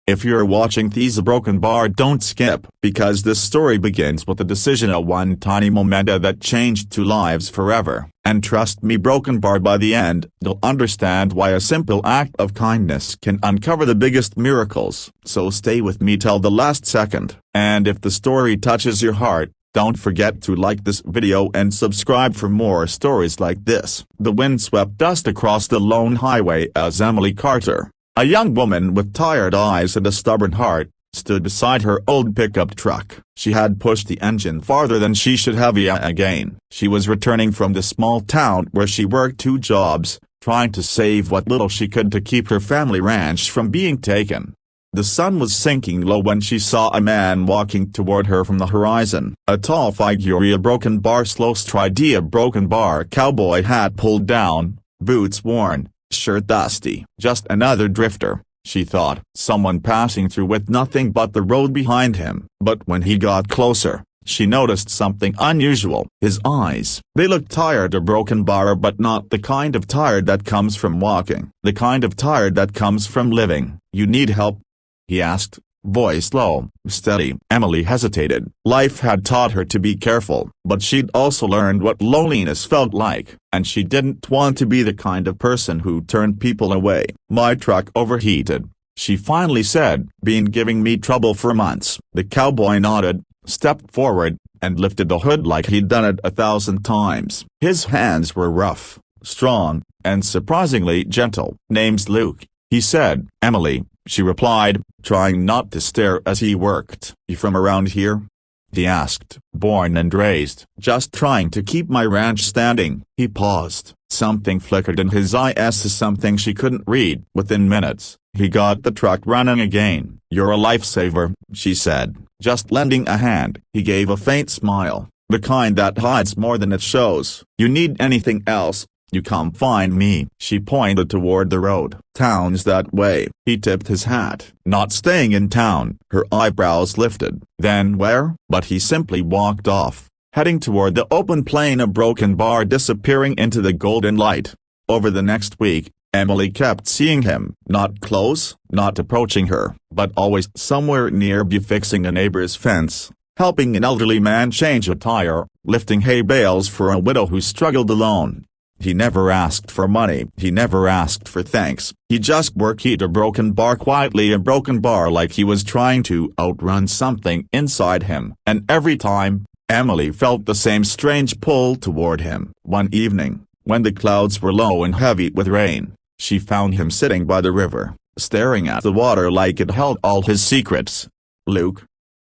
If you're watching this broken bar, don't skip, because this story begins with a decision, a one tiny moment that changed two lives forever. And trust me, broken bar, by the end, you'll understand why a simple act of kindness can uncover the biggest miracles. So stay with me till the last second. And if the story touches your heart, don't forget to like this video and subscribe for more stories like this. The wind swept dust across the lone highway as Emily Carter, a young woman with tired eyes and a stubborn heart, stood beside her old pickup truck. She had pushed the engine farther than she should have yet again. She was returning from the small town where she worked two jobs, trying to save what little she could to keep her family ranch from being taken. The sun was sinking low when she saw a man walking toward her from the horizon. A tall figure, a broken bar slow stride, a broken bar cowboy hat pulled down, boots worn, shirt dusty. Just another drifter, she thought. Someone passing through with nothing but the road behind him. But when he got closer, she noticed something unusual. His eyes. They looked tired, a broken bar, but not the kind of tired that comes from walking. The kind of tired that comes from living. "You need help?" he asked, voice low, steady. Emily hesitated. Life had taught her to be careful, but she'd also learned what loneliness felt like, and she didn't want to be the kind of person who turned people away. "My truck overheated," she finally said. "Been giving me trouble for months." The cowboy nodded, stepped forward, and lifted the hood like he'd done it 1,000 times. His hands were rough, strong, and surprisingly gentle. "Name's Luke," he said. "Emily," she replied, trying not to stare as he worked. "You from around here?" he asked. "Born and raised. Just trying to keep my ranch standing." He paused. Something flickered in his eyes, something she couldn't read. Within minutes, he got the truck running again. "You're a lifesaver," she said, just lending a hand. He gave a faint smile, the kind that hides more than it shows. "You need anything else, you come find me." She pointed toward the road. "Town's that way." He tipped his hat. "Not staying in town." Her eyebrows lifted. "Then where?" But he simply walked off, heading toward the open plain, a broken bar disappearing into the golden light. Over the next week, Emily kept seeing him, not close, not approaching her, but always somewhere nearby, fixing a neighbor's fence, helping an elderly man change a tire, lifting hay bales for a widow who struggled alone. He never asked for money. He never asked for thanks. He just worked a broken bar quietly, a broken bar like he was trying to outrun something inside him. And every time, Emily felt the same strange pull toward him. One evening, when the clouds were low and heavy with rain, she found him sitting by the river, staring at the water like it held all his secrets. "Luke?"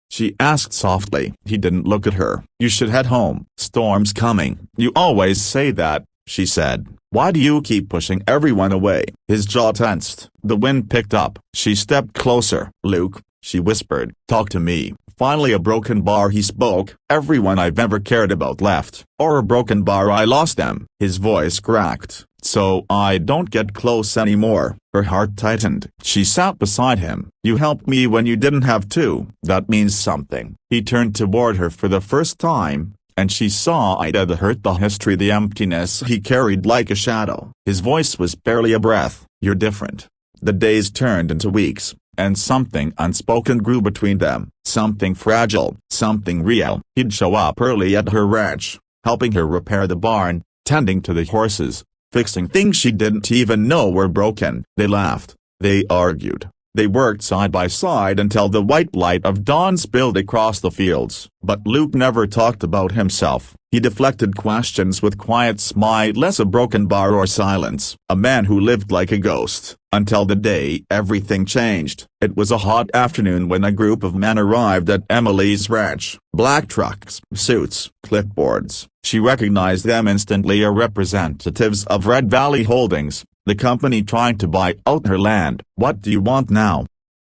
she asked softly. He didn't look at her. "You should head home. Storm's coming." "You always say that," she said. "Why do you keep pushing everyone away?" His jaw tensed. The wind picked up. She stepped closer. "Luke," she whispered, "talk to me." Finally, a broken bar, he spoke. "Everyone I've ever cared about left. Or a broken bar, I lost them." His voice cracked. "So I don't get close anymore." Her heart tightened. She sat beside him. "You helped me when you didn't have to. That means something." He turned toward her for the first time, and she saw the hurt, the history, the emptiness he carried like a shadow. His voice was barely a breath. "You're different." The days turned into weeks, and something unspoken grew between them. Something fragile, something real. He'd show up early at her ranch, helping her repair the barn, tending to the horses, fixing things she didn't even know were broken. They laughed. They argued. They worked side by side until the white light of dawn spilled across the fields. But Luke never talked about himself. He deflected questions with quiet smile, less a broken bar or silence. A man who lived like a ghost. Until the day everything changed. It was a hot afternoon when a group of men arrived at Emily's ranch. Black trucks, suits, clipboards. She recognized them instantly, representatives of Red Valley Holdings, the company trying to buy out her land. "What do you want now?"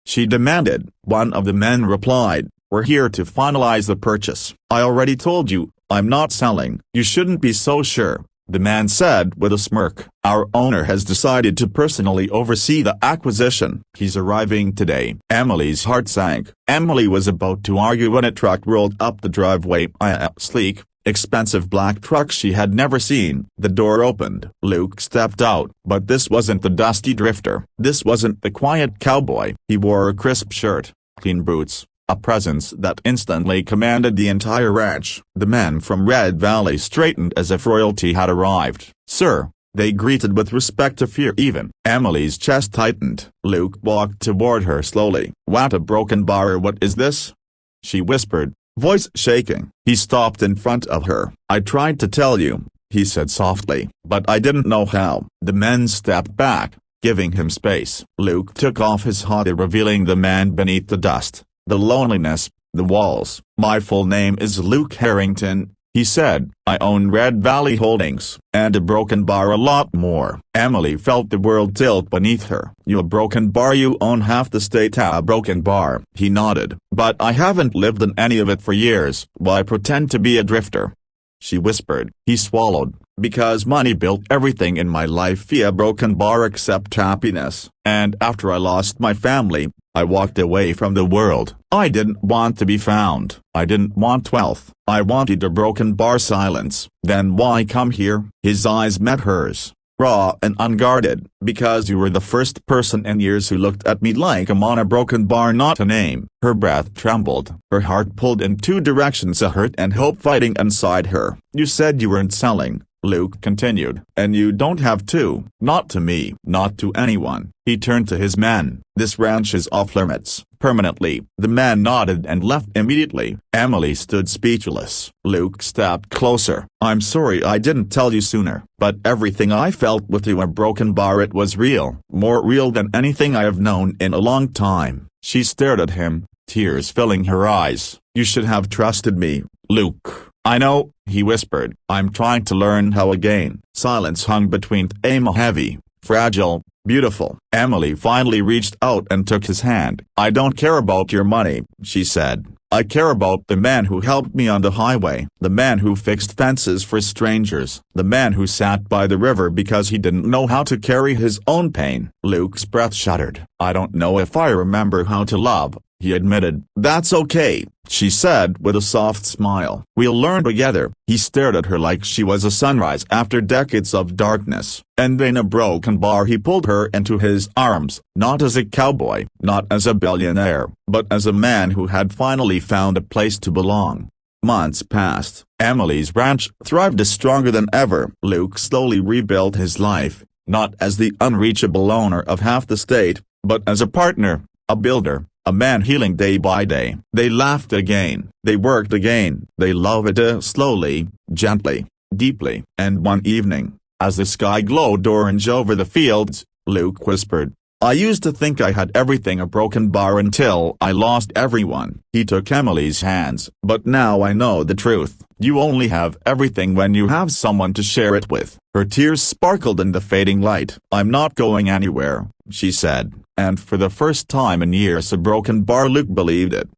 she demanded. One of the men replied, "We're here to finalize the purchase." "I already told you, I'm not selling." "You shouldn't be so sure," the man said with a smirk. "Our owner has decided to personally oversee the acquisition. He's arriving today." Emily's heart sank. Emily was about to argue when a truck rolled up the driveway. A sleek, expensive black truck she had never seen. The door opened. Luke stepped out, but this wasn't the dusty drifter. This wasn't the quiet cowboy. He wore a crisp shirt, clean boots, a presence that instantly commanded the entire ranch. The men from Red Valley straightened as if royalty had arrived. "Sir," they greeted with respect to fear even. Emily's chest tightened. Luke walked toward her slowly. "What a broken bar, what is this?" she whispered, voice shaking. He stopped in front of her. "I tried to tell you," he said softly, "but I didn't know how." The men stepped back, giving him space. Luke took off his hoodie, revealing the man beneath the dust, the loneliness, the walls. "My full name is Luke Harrington," he said. "I own Red Valley Holdings, and a broken bar, a lot more." Emily felt the world tilt beneath her. "You a broken bar? You own half the state." "A broken bar," he nodded. "But I haven't lived in any of it for years." "Why pretend to be a drifter?" she whispered. He swallowed. "Because money built everything in my life via broken bar except happiness, and after I lost my family, I walked away from the world. I didn't want to be found. I didn't want wealth. I wanted a broken bar." Silence. "Then why come here?" His eyes met hers, raw and unguarded. "Because you were the first person in years who looked at me like I'm on a broken bar, not a name." Her breath trembled. Her heart pulled in two directions, a hurt and hope fighting inside her. "You said you weren't selling," Luke continued, "and you don't have to. Not to me. Not to anyone." He turned to his men. "This ranch is off limits, permanently." The man nodded and left immediately. Emily stood speechless. Luke stepped closer. "I'm sorry I didn't tell you sooner, but everything I felt with you a broken bar, it was real. More real than anything I have known in a long time." She stared at him, tears filling her eyes. "You should have trusted me, Luke." "I know," he whispered. "I'm trying to learn how again." Silence hung between them, heavy, fragile, beautiful. Emily finally reached out and took his hand. "I don't care about your money," she said. "I care about the man who helped me on the highway, the man who fixed fences for strangers, the man who sat by the river because he didn't know how to carry his own pain." Luke's breath shuddered. "I don't know if I remember how to love," he admitted. "That's okay," she said with a soft smile. "We'll learn together." He stared at her like she was a sunrise after decades of darkness. And in a broken bar he pulled her into his arms, not as a cowboy, not as a billionaire, but as a man who had finally found a place to belong. Months passed. Emily's ranch thrived stronger than ever. Luke slowly rebuilt his life, not as the unreachable owner of half the state, but as a partner, a builder, a man healing day by day. They laughed again, they worked again, they loved slowly, gently, deeply. And one evening, as the sky glowed orange over the fields, Luke whispered, "I used to think I had everything, a broken bar, until I lost everyone." He took Emily's hands. "But now I know the truth. You only have everything when you have someone to share it with." Her tears sparkled in the fading light. "I'm not going anywhere," she said, and for the first time in years a broken bar Luke believed it.